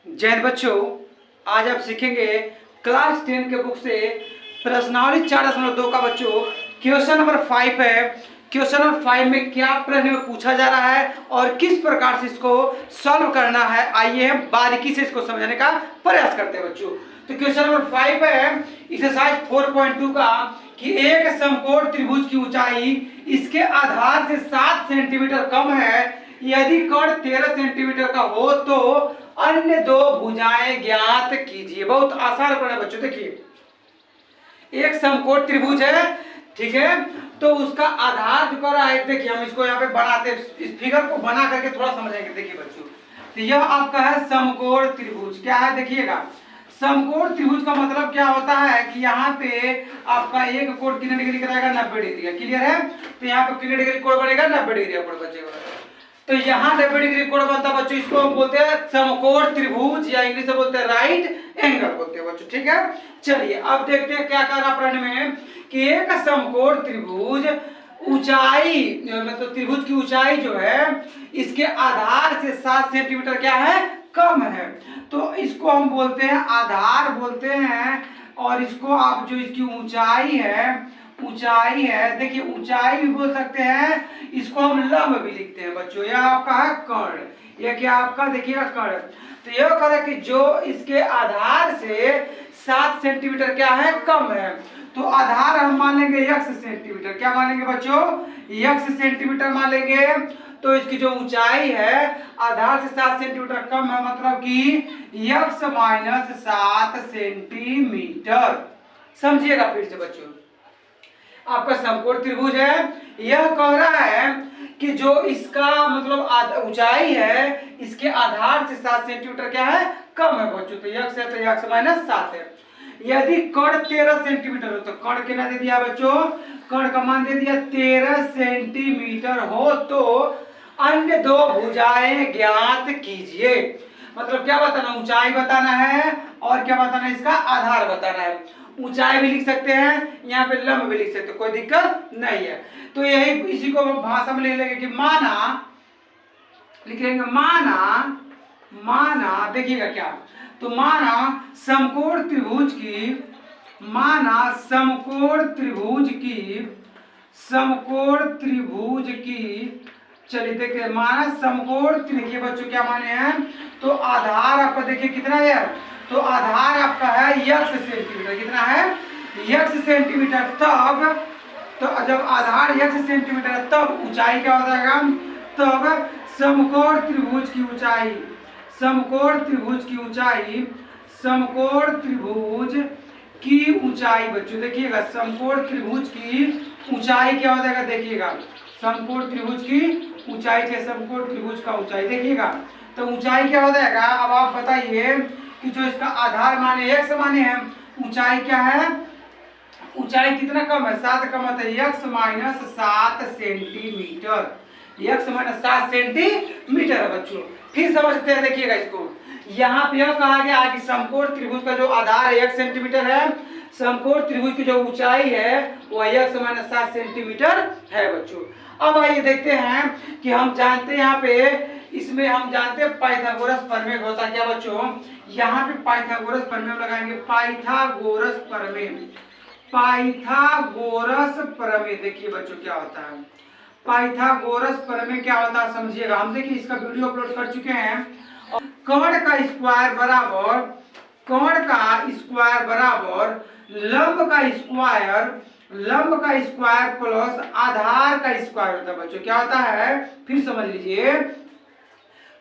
जय हिंद बच्चों, आज आप सीखेंगे क्लास 10 के बुक से प्रश्नावली 4.2 का बच्चों क्वेश्चन नंबर 5 है। क्वेश्चन नंबर 5 में क्या प्रश्न में पूछा जा रहा है और किस प्रकार से इसको सॉल्व करना है, आइए हम बारीकी से इसको समझने का प्रयास करते हैं बच्चों। तो क्वेश्चन नंबर 5 है एक्सरसाइज 4.2 का कि एक समकोण त्रिभुज की ऊंचाई इसके आधार से 7 सेंटीमीटर कम है। यदि कोण 13 सेंटीमीटर का हो तो अन्य दो भुजाएं ज्ञात कीजिए। बहुत आसान प्रश्न है बच्चों। देखिए एक समकोण त्रिभुज है, ठीक है, तो उसका आधार जो कर रहा है, देखिए हम इसको यहाँ पे बनाते हैं, इस फिगर को बना करके थोड़ा समझेंगे। देखिए बच्चों, तो यह आपका है समकोण त्रिभुज। क्या है देखिएगा, समकोण त्रिभुज का मतलब क्या होता है कि यहाँ पे आपका एक कोण कितने डिग्री कराएगा, 90 डिग्री का। क्लियर है, तो यहाँ पे कितने डिग्री कोण बनेगा, 90 डिग्री का कोण बचेगा। तो यहाँ 90 डिग्री कोण बनता है बच्चों, इसको हम बोलते हैं समकोण त्रिभुज या इंग्लिश में बोलते हैं राइट एंगल बोलते हैं बच्चों। ठीक है, चलिए अब देखते हैं क्या कह रहा प्रश्न में कि एक समकोण त्रिभुज ऊंचाई, मतलब त्रिभुज की ऊंचाई जो है इसके आधार से 7 सेंटीमीटर क्या है, कम है। तो इसको हम बोलते हैं आधार बोलते हैं, और इसको आप जो इसकी ऊंचाई है, देखिए ऊंचाई भी बोल सकते हैं, इसको हम लंब भी लिखते हैं बच्चों। यह आपका है कर्ण, यह क्या आपका देखिएगा कर्ण। तो यह कह रहा है कि जो इसके आधार से 7 सेंटीमीटर क्या है, कम है। तो आधार हम मान लेंगे x सेंटीमीटर। क्या मानेंगे बच्चों, x सेंटीमीटर मान लेंगे। तो इसकी जो ऊंचाई है आधार से 7 सेंटीमीटर कम है, मतलब कि x माइनस 7 सेंटीमीटर। समझिएगा फिर से बच्चों, आपका समकोण त्रिभुज है, यह कह रहा है कि जो इसका मतलब ऊंचाई है इसके आधार से 7 सेंटीमीटर क्या है, कम है बच्चों। तो x है, तो x माइनस 7 है। यदि कर्ण 13 सेंटीमीटर हो तो कर्ण कितना दे दिया बच्चों, कर्ण का मान दे दिया 13 सेंटीमीटर हो तो अन्य दो भुजाएं ज्ञात कीजिए। मतलब क्या बताना, ऊंचाई बताना है और क्या बताना है, इसका आधार बताना है। ऊंचाई भी लिख सकते हैं, यहाँ पे लंब भी लिख सकते हैं, कोई दिक्कत नहीं है। तो यही इसी को भाषा में लिख लेंगे कि लिख लेंगे माना देखिएगा क्या, तो माना समकोण त्रिभुज की चलिए देखिए, माना समकोण देखिए बच्चों क्या माने हैं, तो आधार आपका देखिए कितना है, तो आधार आपका है x सेंटीमीटर। कितना है, x सेंटीमीटर। तब तो जब आधार x सेंटीमीटर है तब ऊंचाई क्या हो जाएगा, तब समकोण त्रिभुज की ऊंचाई बच्चों देखिएगा, समकोण त्रिभुज की ऊंचाई क्या हो जाएगा, देखिएगा समकोण त्रिभुज की ऊंचाई के समकोण त्रिभुज का ऊंचाई देखिएगा, तो ऊंचाई क्या हो जाएगा। अब आप बताइए कि जो इसका आधार माने x माने हैं, ऊंचाई क्या है, ऊंचाई कितना कम है, 7 कम है, x minus 7 centimetre. x minus 7 centimetre है बच्चों। फिर समझते हैं, देखिएगा इसको, यहाँ पे यह कहा गया कि समकोण त्रिभुज का जो आधार है 1 सेंटीमीटर है, समकोण त्रिभुज की जो ऊंचाई है वह x माइनस 7 सेंटीमीटर है बच्चों। अब आइए देखते हैं कि हम जानते हैं यहाँ पे, इसमें हम जानते हैं पाइथागोरस प्रमेय होता है क्या बच्चों। यहाँ पे पाइथागोरस प्रमेय लगाएंगे, पाइथागोरस प्रमेय देखिए बच्चों क्या होता है, पाइथागोरस प्रमेय क्या होता है समझिएगा। हम देखिए इसका वीडियो अपलोड कर चुके हैं। कर्ण का स्क्वायर बराबर लंब का स्क्वायर प्लस आधार का स्क्वायर होता है बच्चों। क्या होता है, फिर समझ लीजिए,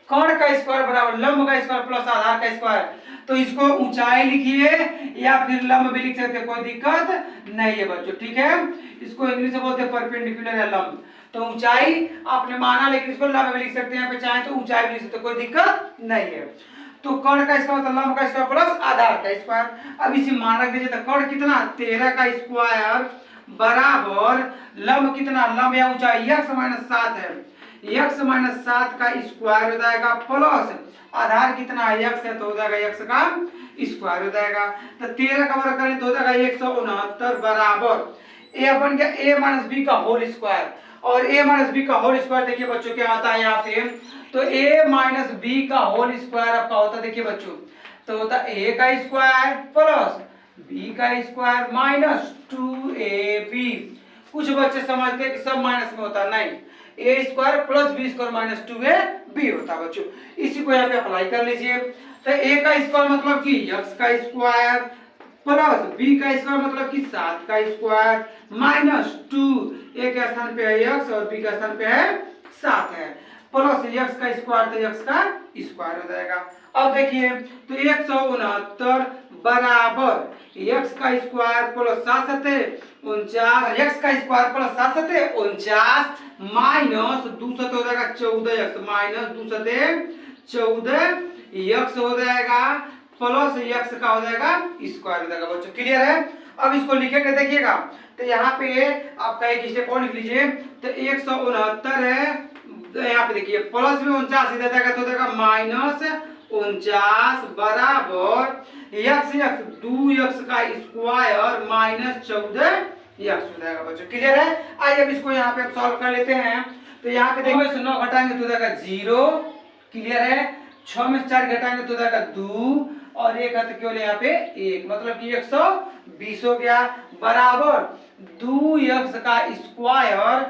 कर्ण का स्क्वायर बराबर लंब का स्क्वायर प्लस आधार का स्क्वायर। तो इसको ऊंचाई लिखिए या फिर लंब भी लिख सकते हैं, कोई दिक्कत नहीं है बच्चों। ठीक है, इसको इंग्लिश में बोलते हैं परपेंडिकुलर या लंब। तो ऊंचाई आपने माना, लेकिन इसको लंब भी लिख सकते हैं, यहाँ पे चाहे तो ऊंचाई भी लिख सकते हैं, कोई दिक्कत नहीं है। तो कर्ण का स्क्वायर तो लंब का स्क्वायर प्लस आधार का स्क्वायर। अब इसी मान रख दीजिए, तो कर्ण कितना 13 का स्क्वायर बराबर लंब कितना, लंब या ऊंचाई x माइनस 7 है, x माइनस 7 का स्क्वायर हो जाएगा प्लस आधार कितना है x है, तो हो जाएगा x का स्क्वायर हो जाएगा। तो 13 का वर्ग करें तो हो जाएगा 169 बराबर a बन गया a माइनस बी का होल स्क्वायर। और a माइनस बी का होल स्क्वायर देखिए बच्चों क्या आता है यहाँ पे, तो a माइनस बी का होल स्क्वायर आपका होता, देखिए बच्चों, तो होता a का स्क्वायर प्लस b का स्क्वायर माइनस 2ab। कुछ बच्चे समझते हैं कि सब माइनस में होता, नहीं, a square plus b square minus 2ab होता है बच्चों। इसी को यहाँ पे अप्लाई कर लीजिए। तो a का स्क्वायर मतलब कि x का स्क्वायर प्लस b का स्क्वायर मतलब कि 7 का स्क्वायर माइनस 2, a के स्थान पे है x और b के स्थान पे है 7 है, प्लस x का स्क्वायर तो x का स्क्वायर हो जाएगा। अब देखिए तो 169 बराबर x का स्क्वायर प्लस 7 x का स्क्वायर प्लस 7 माइनस 2 हो जाएगा 14x माइनस 2 14 x हो जाएगा प्लस x का हो जाएगा स्क्वायर हो जाएगा बच्चों। क्लियर है? अब इसको लिखेंगे, देखिएगा, तो यहाँ पे आपका एक स्टेप और लिख लीजिए। तो 169 है, तो यहाँ पे देखिए प्लस में 49 इधर जाएगा तो हो जाएगा माइनस 49 बराबर x 2x का स्क्वायर माइनस 14x हो जाएगा बच्चों। क्लियर है? आइए अब इसको यहाँ पे हम सॉल्व कर लेते हैं। तो यहाँ पे देखो 9 घटाएंगे तो हो जाएगा 0। क्लियर है? 6 में 4 घटाएंगे तो हो जाएगा 2 और 1 है तो केवल यहाँ पे 1, मतलब कि 120 हो गया बराबर 2x का स्क्वायर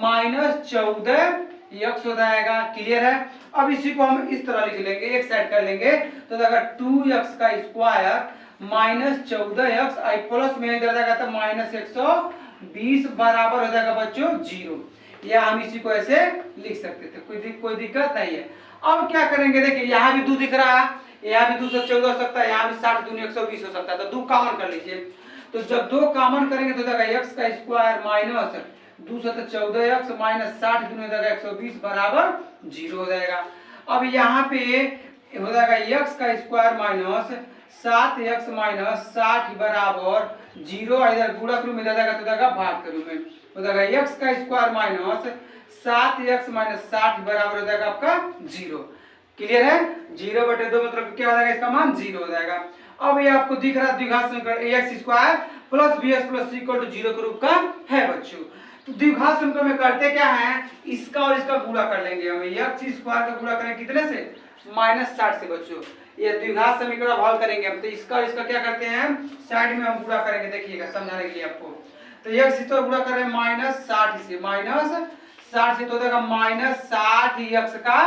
माइनस 14x हो जाएगा। क्लियर है? अब इसी को हम इस तरह लिख लेंगे, एक साइड कर लेंगे तो जाएगा 2x का स्क्वायर माइनस 14x आई प्लस में इधर जाएगा तो माइनस 120 बराबर हो जाएगा बच्चों 0। या हम इसी को ऐसे लिख सकते थे, कोई दिक्कत नहीं है। अब क्या करेंगे, देखिए यहाँ भी 2 दिख रहा है, यहाँ भी 214 हो सकता है, यहाँ भी 60 दूनी 120 हो सकता है, तो 2 कॉमन कर लीजिए। तो जब 2 कॉमन करेंगे तो जाएगा x का स्क्वायर माइनस 214x माइनस 60 दूनी हो जाएगा 120 बराबर 0 हो जाएगा। अब यहाँ पे हो जाएगा x का स्क्वायर माइनस 7x माइनस 60 बराबर 0, इधर गुणक रूप में इधर जाएगा तो जाएगा भाग के रूप में हो जाएगा x का स्क्वायर माइनस 7x माइनस 60 बराबर हो जाएगा आपका 0। क्लियर है? 0/2 मतलब क्या हो जाएगा, इसका मान 0 हो जाएगा। अब ये आपको दिख रहा है द्विघात समीकरण ax square plus bx plus c equal to 0 के रूप का है बच्चों। तो द्विघात समीकरण में करते क्या है, इसका और इसका गुणा कर लेंगे हम। x स्क्वायर का गुणा करेंगे कितने से, माइनस 60 से बच्चों। ये द्विघात समीकरण हल करेंगे हम, तो इसका और इसका क्या करते हैं, साइड में हम गुणा करेंगे, देखिएगा समझाने के लिए आपको। तो x तो गुणा करें माइनस 60 से, माइनस 60 से तो देगा माइनस 60x का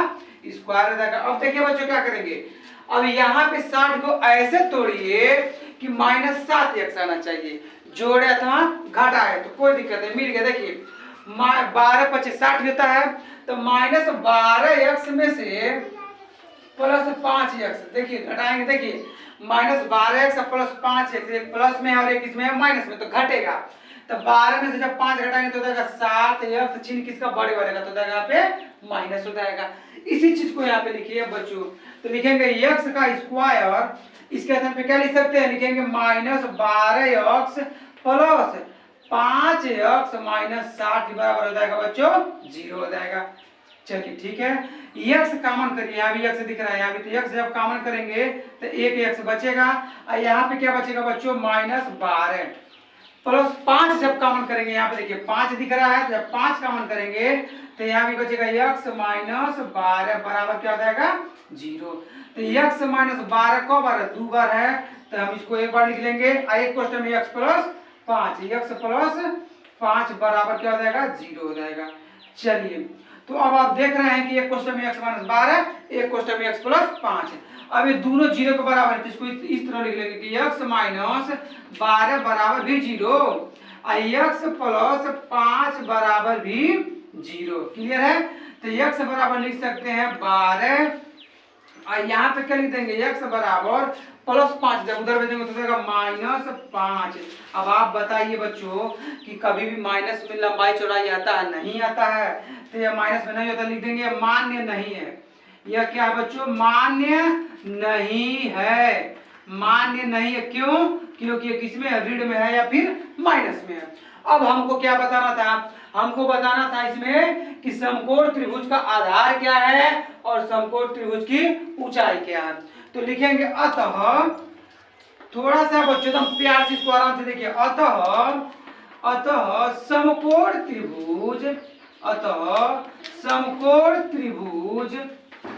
स्क्वायर हो जाएगा। अब देखिए बच्चों क्या करेंगे, अब यहाँ पे 60 को ऐसे तोड़िए कि माइनस 7x आना चाहिए, जोड़े अथवा घटा है तो कोई दिक्कत नहीं, मिल गया। देखिए 12 25 60 होता है, तो माइनस 12x में से प्लस 5x, देखिए घटाएंगे, देखिए माइनस 12x प्लस 5x, एक प्लस में और एक इसमें है माइनस में, तो घटेगा। तो 12 में से जब 5 घटाएंगे तो जाएगा 7x, चिन्ह किसका बड़े वाले का, तो जाएगा यहाँ पे माइनस हो जाएगा। इसी चीज को यहाँ पे लिखिए बच्चों, तो लिखेंगे x का स्क्वायर, इसके स्थान पे क्या लिख सकते हैं, लिखेंगे minus 12x plus 5x minus 60 बराबर हो जाएगा बच्चों 0 हो जाएगा। चलिए ठीक है, x कॉमन करिए, यहाँ भी x दिख रहा है, यहाँ भी, तो x जब कॉमन करेंगे तो एक x बचेगा और यहाँ पे क्या बचेगा बच्चों, माइनस 12 प्लस 5 जब कॉमन करेंगे, यहाँ पे देखिए 5 दिख रहा है, तो जब 5 कॉमन करेंगे तो यहाँ भी बचेगा x माइनस 12 बराबर क्या हो जाएगा 0। तो x माइनस 12 कब बार है, 2 बार है, तो हम इसको एक बार लिख लेंगे, एक क्वेश्चन में x प्लस 5, x प्लस 5 बराबर क्या हो जाएगा 0 हो जाएगा। चलिए तो अब आप देख रहे हैं कि एक क्वेश्चन में x माइनस 12, एक क्वेश्चन में x प्लस 5 है। अब ये दोनों 0 के बराबर है, तो इसको इस तरह लिख लेंगे कि x माइनस 12 बराबर भी 0 और x प्लस 5 बराबर भी 0। क्लियर है? तो x बराबर लिख सकते हैं 12 और यहाँ पे क्या लिख देंगे, x बराबर प्लस 5, जब उधर भेजेंगे तो देगा माइनस 5। अब आप बताइए बच्चों कि कभी भी माइनस में लंबाई चौड़ाई आता है, नहीं आता है, तो यह माइनस में नहीं होता, लिख देंगे मान्य नहीं है। यह क्या है बच्चों, मान्य नहीं है, मान्य नहीं है। क्यों? क्योंकि ये किसमें है, ऋण में है या फिर माइनस में है। अब हमको क्या बताना था, हमको बताना था इसमें कि समकोण त्रिभुज का आधार क्या है और समकोण त्रिभुज की ऊंचाई क्या है। तो लिखेंगे अतः, थोड़ा सा बच्चों एकदम प्यार से इसको आराम से देखिए, अतः समकोण त्रिभुज, अतः समकोण त्रिभुज,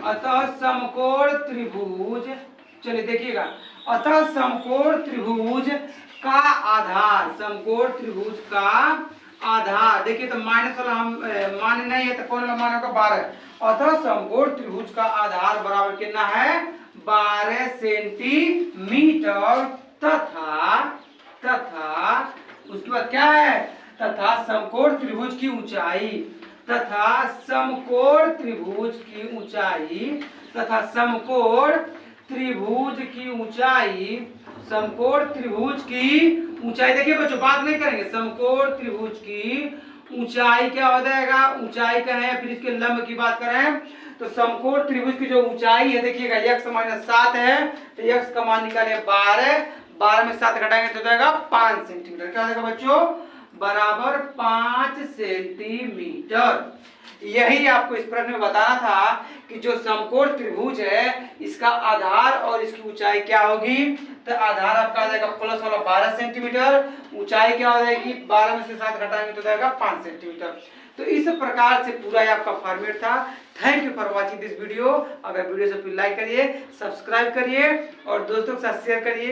अतः समकोण त्रिभुज, चलिए देखिएगा, अतः समकोण त्रिभुज का आधार, समकोण त्रिभुज का आधार, देखिए तो माइनस वाला हम मान नहीं है तो कौन वाला मान होगा 12, अतः समकोण त्रिभुज का आधार बराबर कितना है 12 सेंटीमीटर तथा उसके बाद क्या है, तथा समकोण त्रिभुज की ऊंचाई, तथा समकोण त्रिभुज की ऊंचाई, तथा समकोण त्रिभुज की ऊंचाई, समकोण त्रिभुज की ऊंचाई, देखिए बच्चों बात नहीं करेंगे, समकोण त्रिभुज की ऊंचाई क्या हो जाएगा, ऊंचाई का है, फिर इसके लंब की बात करें तो समकोण त्रिभुज की जो ऊंचाई है देखिएगा x माइनस 7 है, तो x का मान निकाले 12, 12 में 7 घटाएंगे तो हो जाएगा 5 सेंटीमीटर, क्या हो जाएगा बच्चों बराबर 5 सेंटीमीटर। यही आपको इस प्रश्न में बताना था कि जो समकोण त्रिभुज है इसका आधार और इसकी ऊंचाई क्या होगी, तो आधार आपका आ जाएगा प्लस वाला 12 सेंटीमीटर, ऊंचाई क्या हो जाएगी 12 में से 7 घटाएंगे तो जाएगा 5 सेंटीमीटर। तो इस प्रकार से पूरा ये आपका फॉर्मेट था। Thank you for watching this video. अगर वीडियो से लाइक करिए, सब्सक्राइब करिए और दोस्तों के साथ शेयर करिए।